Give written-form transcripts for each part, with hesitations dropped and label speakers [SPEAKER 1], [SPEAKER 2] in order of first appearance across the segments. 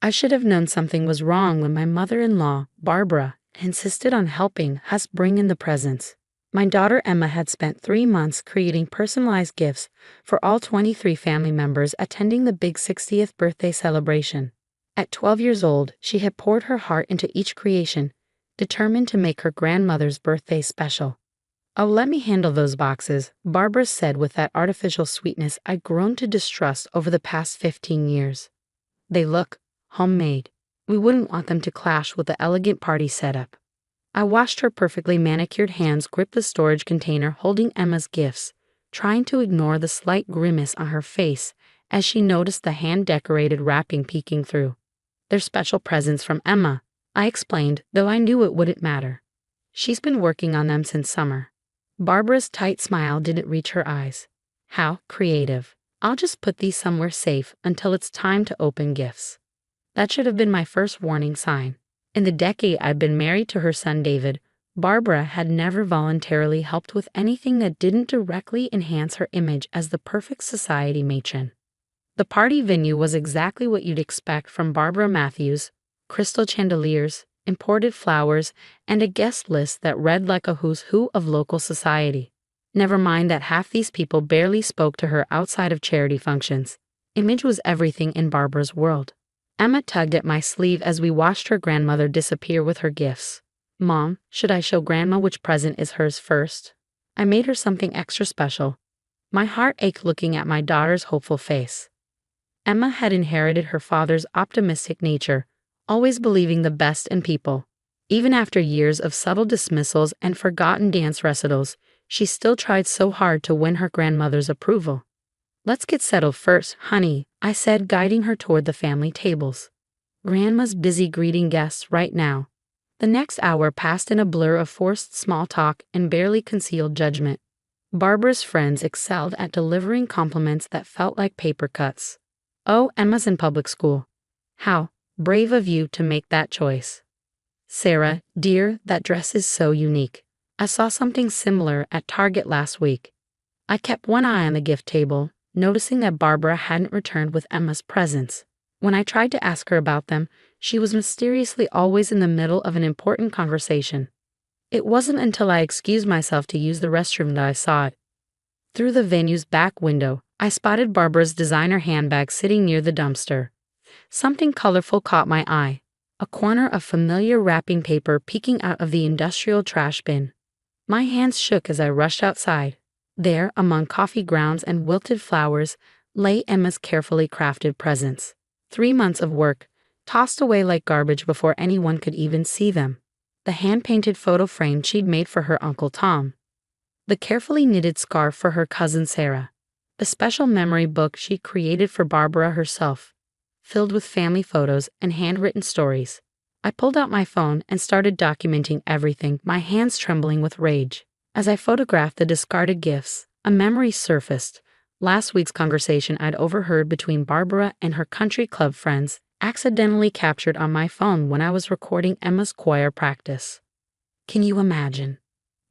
[SPEAKER 1] I should have known something was wrong when my mother-in-law, Barbara, insisted on helping us bring in the presents. My daughter Emma had spent 3 months creating personalized gifts for all 23 family members attending the big 60th birthday celebration. At 12 years old, she had poured her heart into each creation, determined to make her grandmother's birthday special. "Oh, let me handle those boxes," Barbara said with that artificial sweetness I'd grown to distrust over the past 15 years. "They look homemade. We wouldn't want them to clash with the elegant party setup." I watched her perfectly manicured hands grip the storage container holding Emma's gifts, trying to ignore the slight grimace on her face as she noticed the hand-decorated wrapping peeking through. "They're special presents from Emma," I explained, though I knew it wouldn't matter. "She's been working on them since summer." Barbara's tight smile didn't reach her eyes. "How creative. I'll just put these somewhere safe until it's time to open gifts." That should have been my first warning sign. In the decade I'd been married to her son David, Barbara had never voluntarily helped with anything that didn't directly enhance her image as the perfect society matron. The party venue was exactly what you'd expect from Barbara Matthews: crystal chandeliers, imported flowers, and a guest list that read like a who's who of local society. Never mind that half these people barely spoke to her outside of charity functions. Image was everything in Barbara's world. Emma tugged at my sleeve as we watched her grandmother disappear with her gifts. "Mom, should I show Grandma which present is hers first? I made her something extra special." My heart ached looking at my daughter's hopeful face. Emma had inherited her father's optimistic nature, always believing the best in people. Even after years of subtle dismissals and forgotten dance recitals, she still tried so hard to win her grandmother's approval. "Let's get settled first, honey," I said, guiding her toward the family tables. "Grandma's busy greeting guests right now." The next hour passed in a blur of forced small talk and barely concealed judgment. Barbara's friends excelled at delivering compliments that felt like paper cuts. "Oh, Emma's in public school. How brave of you to make that choice." "Sarah, dear, that dress is so unique. I saw something similar at Target last week." I kept one eye on the gift table, noticing that Barbara hadn't returned with Emma's presents. When I tried to ask her about them, she was mysteriously always in the middle of an important conversation. It wasn't until I excused myself to use the restroom that I saw it. Through the venue's back window, I spotted Barbara's designer handbag sitting near the dumpster. Something colorful caught my eye, a corner of familiar wrapping paper peeking out of the industrial trash bin. My hands shook as I rushed outside. There, among coffee grounds and wilted flowers, lay Emma's carefully crafted presents. 3 months of work, tossed away like garbage before anyone could even see them. The hand-painted photo frame she'd made for her Uncle Tom. The carefully knitted scarf for her cousin Sarah. The special memory book she created for Barbara herself, filled with family photos and handwritten stories. I pulled out my phone and started documenting everything, my hands trembling with rage. As I photographed the discarded gifts, a memory surfaced. Last week's conversation I'd overheard between Barbara and her country club friends, accidentally captured on my phone when I was recording Emma's choir practice. "Can you imagine?"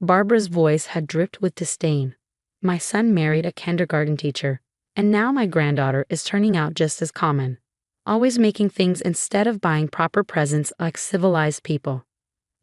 [SPEAKER 1] Barbara's voice had dripped with disdain. "My son married a kindergarten teacher, and now my granddaughter is turning out just as common. Always making things instead of buying proper presents like civilized people."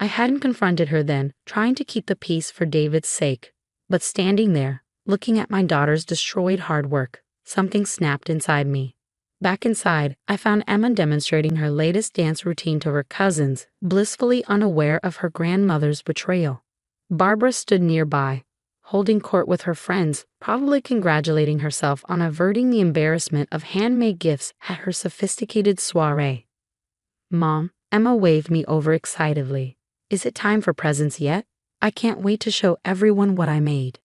[SPEAKER 1] I hadn't confronted her then, trying to keep the peace for David's sake. But standing there, looking at my daughter's destroyed hard work, something snapped inside me. Back inside, I found Emma demonstrating her latest dance routine to her cousins, blissfully unaware of her grandmother's betrayal. Barbara stood nearby, holding court with her friends, probably congratulating herself on averting the embarrassment of handmade gifts at her sophisticated soiree. "Mom," Emma waved me over excitedly. "Is it time for presents yet? I can't wait to show everyone what I made."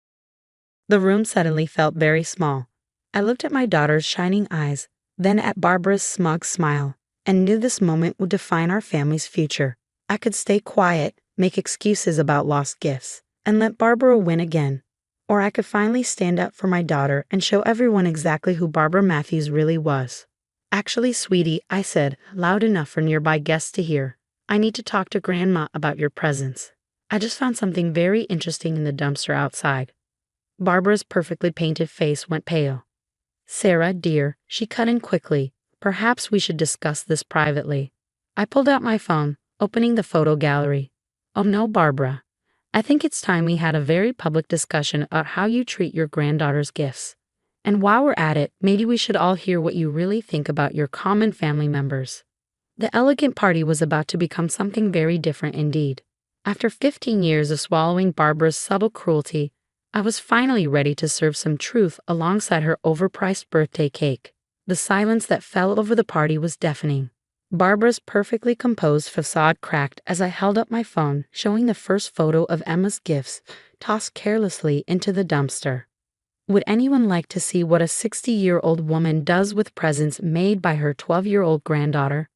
[SPEAKER 1] The room suddenly felt very small. I looked at my daughter's shining eyes, then at Barbara's smug smile, and knew this moment would define our family's future. I could stay quiet, make excuses about lost gifts, and let Barbara win again. Or I could finally stand up for my daughter and show everyone exactly who Barbara Matthews really was. "Actually, sweetie," I said, loud enough for nearby guests to hear, "I need to talk to Grandma about your presents. I just found something very interesting in the dumpster outside." Barbara's perfectly painted face went pale. "Sarah, dear," she cut in quickly, Perhaps we should discuss this privately. I pulled out my phone, opening the photo gallery. Oh no, Barbara. I think it's time we had a very public discussion about how you treat your granddaughter's gifts. And while we're at it, maybe we should all hear what you really think about your common family members. The elegant party was about to become something very different indeed. After 15 years of swallowing Barbara's subtle cruelty, I was finally ready to serve some truth alongside her overpriced birthday cake. The silence that fell over the party was deafening. Barbara's perfectly composed facade cracked as I held up my phone, showing the first photo of Emma's gifts tossed carelessly into the dumpster. Would anyone like to see what a 60-year-old woman does with presents made by her 12-year-old granddaughter?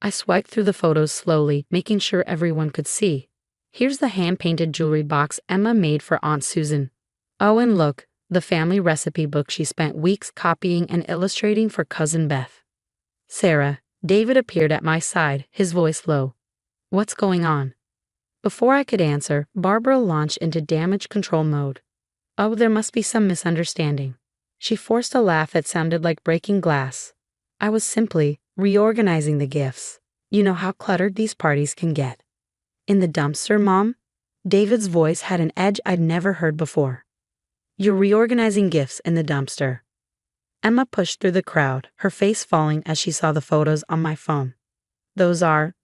[SPEAKER 1] I swiped through the photos slowly, making sure everyone could see. Here's the hand-painted jewelry box Emma made for Aunt Susan. Oh, and look, the family recipe book she spent weeks copying and illustrating for Cousin Beth. Sarah, David appeared at my side, his voice low. What's going on? Before I could answer, Barbara launched into damage control mode. Oh, there must be some misunderstanding. She forced a laugh that sounded like breaking glass. I was simply reorganizing the gifts. You know how cluttered these parties can get. In the dumpster, Mom? David's voice had an edge I'd never heard before. You're reorganizing gifts in the dumpster. Emma pushed through the crowd, her face falling as she saw the photos on my phone. Those are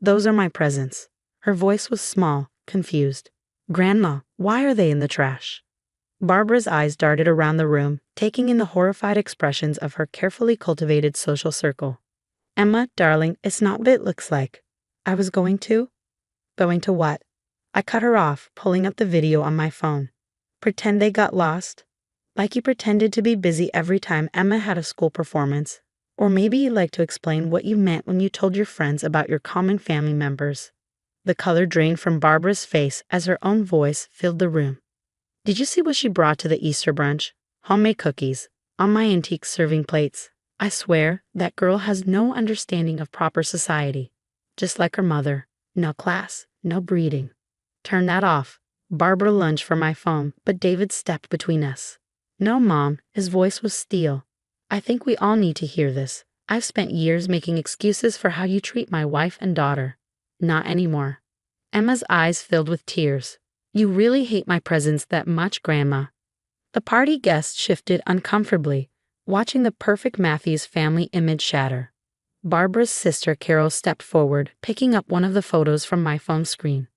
[SPEAKER 1] my presents. Her voice was small, confused. Grandma, why are they in the trash? Barbara's eyes darted around the room, taking in the horrified expressions of her carefully cultivated social circle. Emma, darling, it's not what it looks like. I was going to? Going to what? I cut her off, pulling up the video on my phone. Pretend they got lost? Like you pretended to be busy every time Emma had a school performance. Or maybe you'd like to explain what you meant when you told your friends about your common family members. The color drained from Barbara's face as her own voice filled the room. Did you see what she brought to the Easter brunch? Homemade cookies, on my antique serving plates. I swear, that girl has no understanding of proper society. Just like her mother. No class, no breeding. Turn that off. Barbara lunged for my phone, but David stepped between us. No, Mom, his voice was steel. I think we all need to hear this. I've spent years making excuses for how you treat my wife and daughter. Not anymore. Emma's eyes filled with tears. You really hate my presents that much, Grandma. The party guests shifted uncomfortably, watching the perfect Matthews family image shatter. Barbara's sister Carol stepped forward, picking up one of the photos from my phone screen.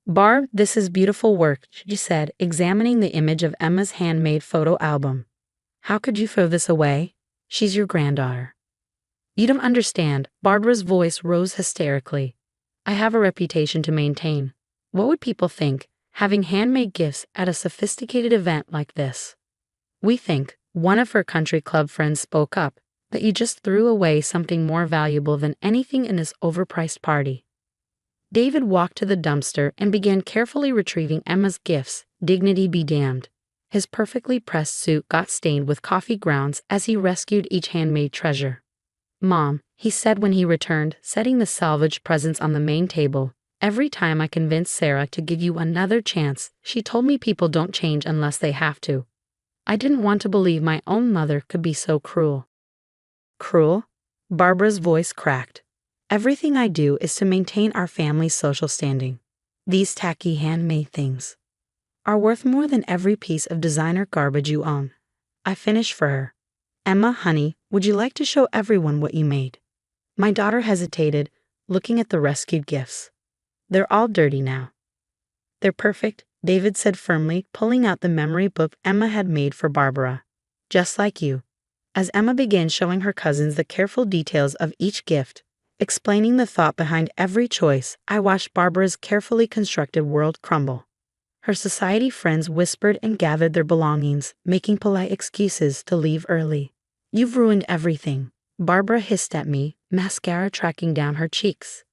[SPEAKER 1] Barb, this is beautiful work, she said, examining the image of Emma's handmade photo album. How could you throw this away? She's your granddaughter. You don't understand. Barbara's voice rose hysterically. I have a reputation to maintain. What would people think, having handmade gifts at a sophisticated event like this? We think, one of her country club friends spoke up, that you just threw away something more valuable than anything in this overpriced party. David walked to the dumpster and began carefully retrieving Emma's gifts, dignity be damned. His perfectly pressed suit got stained with coffee grounds as he rescued each handmade treasure. Mom, he said when he returned, setting the salvaged presents on the main table, every time I convinced Sarah to give you another chance, she told me people don't change unless they have to. I didn't want to believe my own mother could be so cruel. Cruel? Barbara's voice cracked. Everything I do is to maintain our family's social standing. These tacky handmade things are worth more than every piece of designer garbage you own. I finished for her. Emma, honey, would you like to show everyone what you made? My daughter hesitated, looking at the rescued gifts. They're all dirty now. They're perfect, David said firmly, pulling out the memory book Emma had made for Barbara. Just like you. As Emma began showing her cousins the careful details of each gift, explaining the thought behind every choice, I watched Barbara's carefully constructed world crumble. Her society friends whispered and gathered their belongings, making polite excuses to leave early. You've ruined everything, Barbara hissed at me, mascara tracking down her cheeks.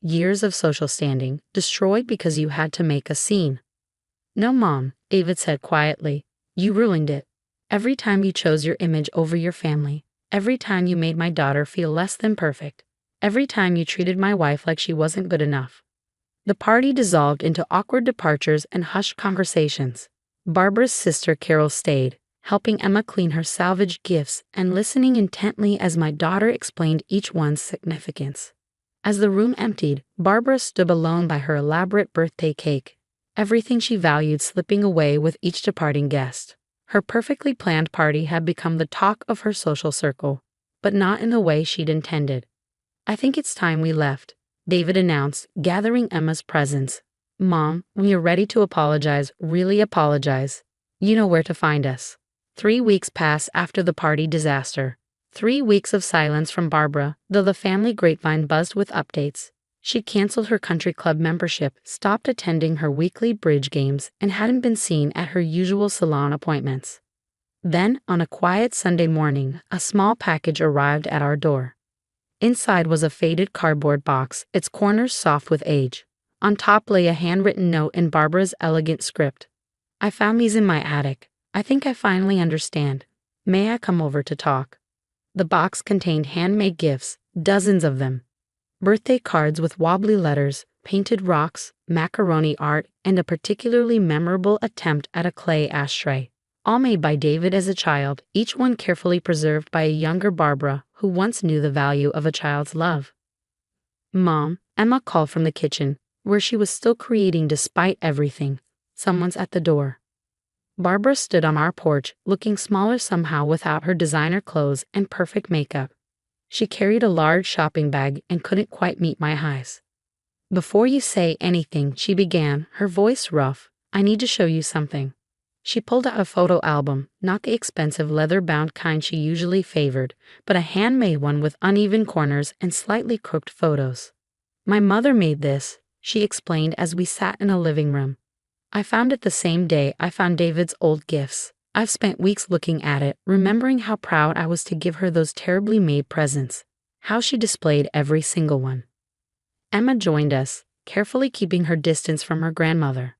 [SPEAKER 1] Years of social standing, destroyed because you had to make a scene. No, Mom, David said quietly. You ruined it. Every time you chose your image over your family, every time you made my daughter feel less than perfect, every time you treated my wife like she wasn't good enough. The party dissolved into awkward departures and hushed conversations. Barbara's sister Carol stayed, helping Emma clean her salvaged gifts and listening intently as my daughter explained each one's significance. As the room emptied, Barbara stood alone by her elaborate birthday cake, everything she valued slipping away with each departing guest. Her perfectly planned party had become the talk of her social circle, but not in the way she'd intended. "I think it's time we left," David announced, gathering Emma's presents. "Mom, when you're ready to apologize, really apologize. You know where to find us." 3 weeks passed after the party disaster. 3 weeks of silence from Barbara, though the family grapevine buzzed with updates. She canceled her country club membership, stopped attending her weekly bridge games, and hadn't been seen at her usual salon appointments. Then, on a quiet Sunday morning, a small package arrived at our door. Inside was a faded cardboard box, its corners soft with age. On top lay a handwritten note in Barbara's elegant script. "I found these in my attic. I think I finally understand. May I come over to talk?" The box contained handmade gifts, dozens of them. Birthday cards with wobbly letters, painted rocks, macaroni art, and a particularly memorable attempt at a clay ashtray. All made by David as a child, each one carefully preserved by a younger Barbara who once knew the value of a child's love. "Mom," Emma called from the kitchen, where she was still creating despite everything. "Someone's at the door." Barbara stood on our porch, looking smaller somehow without her designer clothes and perfect makeup. She carried a large shopping bag and couldn't quite meet my eyes. "Before you say anything," she began, her voice rough, "I need to show you something." She pulled out a photo album, not the expensive leather-bound kind she usually favored, but a handmade one with uneven corners and slightly crooked photos. "My mother made this," she explained as we sat in a living room. "I found it the same day I found David's old gifts. I've spent weeks looking at it, remembering how proud I was to give her those terribly made presents, how she displayed every single one." Emma joined us, carefully keeping her distance from her grandmother.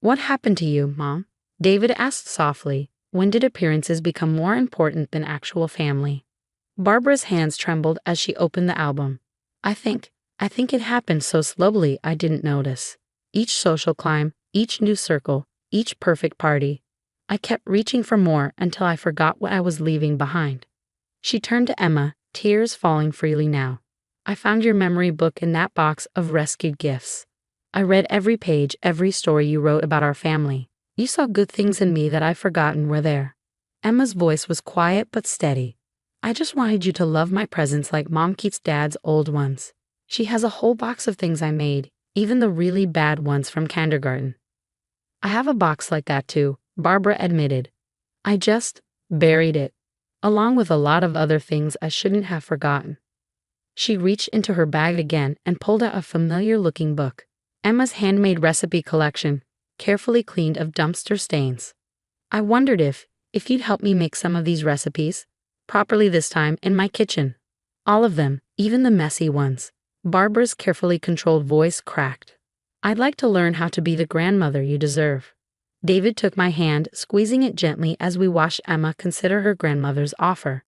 [SPEAKER 1] "What happened to you, Mom?" David asked softly. "When did appearances become more important than actual family?" Barbara's hands trembled as she opened the album. I think it happened so slowly I didn't notice. Each social climb, each new circle, each perfect party. I kept reaching for more until I forgot what I was leaving behind." She turned to Emma, tears falling freely now. "I found your memory book in that box of rescued gifts. I read every page, every story you wrote about our family. You saw good things in me that I've forgotten were there." Emma's voice was quiet but steady. "I just wanted you to love my presents like Mom keeps Dad's old ones. She has a whole box of things I made, even the really bad ones from kindergarten." "I have a box like that too," Barbara admitted. "I just buried it, along with a lot of other things I shouldn't have forgotten." She reached into her bag again and pulled out a familiar-looking book. Emma's handmade recipe collection, carefully cleaned of dumpster stains. "I wondered if you'd help me make some of these recipes, properly this time, in my kitchen. All of them, even the messy ones." Barbara's carefully controlled voice cracked. "I'd like to learn how to be the grandmother you deserve." David took my hand, squeezing it gently as we watched Emma consider her grandmother's offer.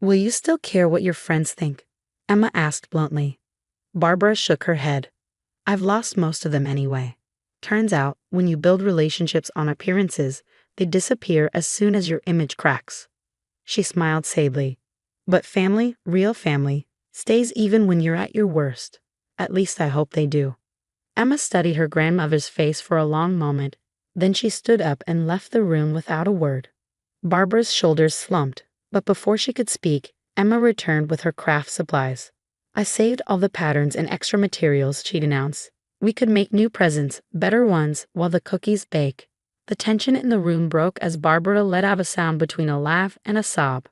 [SPEAKER 1] "Will you still care what your friends think?" Emma asked bluntly. Barbara shook her head. "I've lost most of them anyway. Turns out, when you build relationships on appearances, they disappear as soon as your image cracks." She smiled sadly. "But family, real family, stays even when you're at your worst. At least I hope they do." Emma studied her grandmother's face for a long moment. Then she stood up and left the room without a word. Barbara's shoulders slumped, but before she could speak, Emma returned with her craft supplies. "I saved all the patterns and extra materials," she'd announced. "We could make new presents, better ones, while the cookies bake." The tension in the room broke as Barbara let out a sound between a laugh and a sob.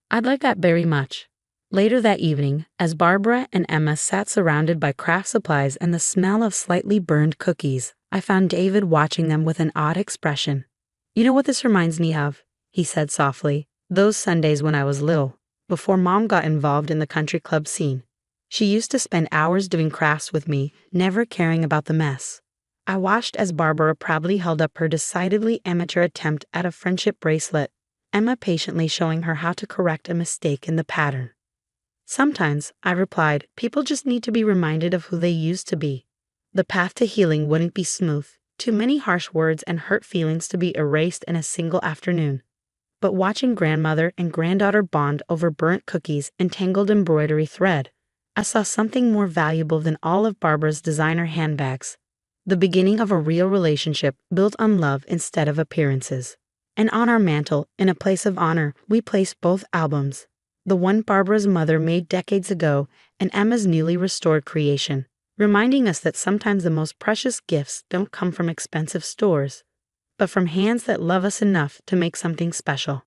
[SPEAKER 1] "I'd like that very much." Later that evening, as Barbara and Emma sat surrounded by craft supplies and the smell of slightly burned cookies, I found David watching them with an odd expression. "You know what this reminds me of?" he said softly. "Those Sundays when I was little, before Mom got involved in the country club scene. She used to spend hours doing crafts with me, never caring about the mess." I watched as Barbara proudly held up her decidedly amateur attempt at a friendship bracelet, Emma patiently showing her how to correct a mistake in the pattern. "Sometimes," I replied, "people just need to be reminded of who they used to be. The path to healing wouldn't be smooth, Too many harsh words and hurt feelings to be erased in a single afternoon. But watching grandmother and granddaughter bond over burnt cookies and tangled embroidery thread, I saw something more valuable than all of Barbara's designer handbags. The beginning of a real relationship built on love instead of appearances. And on our mantle, in a place of honor, we place both albums. The one Barbara's mother made decades ago and Emma's newly restored creation, reminding us that sometimes the most precious gifts don't come from expensive stores, but from hands that love us enough to make something special.